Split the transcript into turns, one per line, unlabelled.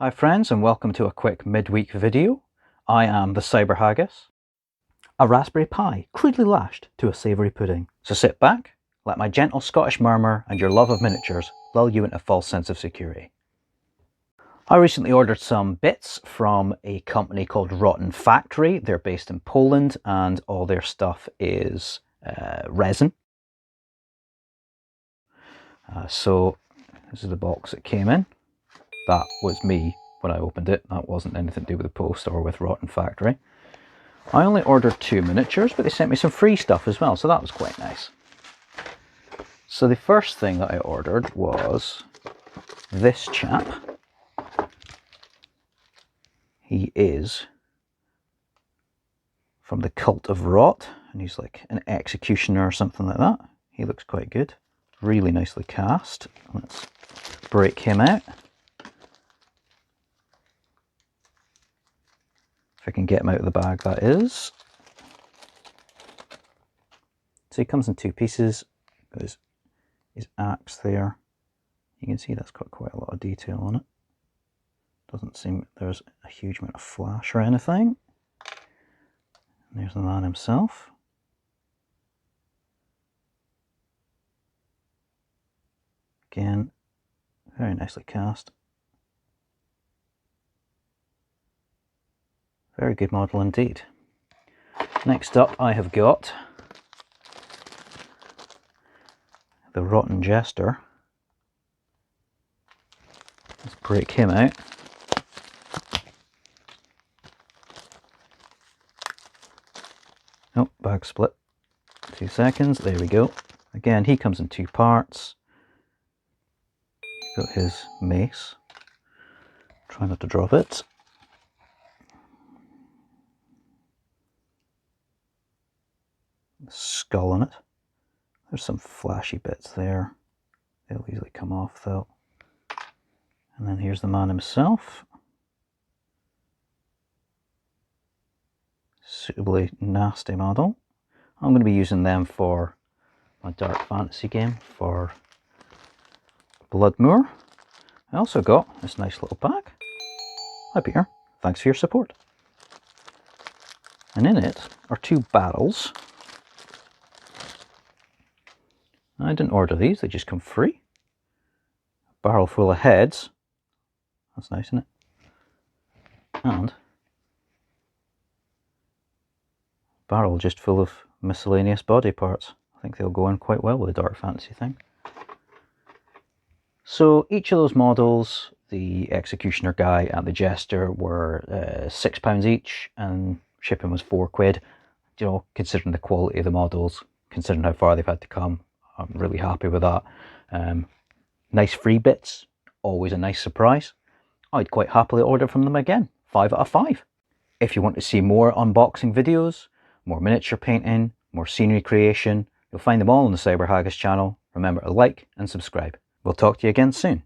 Hi friends, and welcome to a quick midweek video. I am the Cyber Haggis, a raspberry pie crudely lashed to a savoury pudding. So sit back, let my gentle Scottish murmur and your love of miniatures lull you into a false sense of security. I recently ordered some bits from a company called Rotten Factory. They're based in Poland and all their stuff is resin. So this is the box it came in. That was me when I opened it. That wasn't anything to do with the post or with Rotten Factory. I only ordered 2 miniatures, but they sent me some free stuff as well, so that was quite nice. So the first thing that I ordered was this chap. He is from the Cult of Rot, and he's like an executioner or something like that. He looks quite good. Really nicely cast. Let's break him out. If I can get him out of the bag, that is. So he comes in 2 pieces. There's his axe there. You can see that's got quite a lot of detail on it. Doesn't seem there's a huge amount of flash or anything. And there's the man himself. Again, very nicely cast. Very good model indeed. Next up I have got the Rotten Jester. Let's break him out. Oh, bag split. 2 seconds, there we go. Again, he comes in 2 parts. Got his mace. Try not to drop it. Skull on it. There's some flashy bits there. They'll easily come off though. And then here's the man himself. Suitably nasty model. I'm going to be using them for my dark fantasy game for Bloodmoor. I also got this nice little bag. Hi Peter, thanks for your support. And in it are 2 barrels. I didn't order these, they just come free. A barrel full of heads. That's nice, isn't it? And a barrel just full of miscellaneous body parts. I think they'll go in quite well with the dark fantasy thing. So each of those models, the Executioner guy and the Jester, were £6 each, and shipping was £4. You know, considering the quality of the models, considering how far they've had to come, I'm really happy with that. Nice free bits, always a nice surprise. I'd quite happily order from them again, 5 out of 5. If you want to see more unboxing videos, more miniature painting, more scenery creation, you'll find them all on the Cyber Haggis channel. Remember to like and subscribe. We'll talk to you again soon.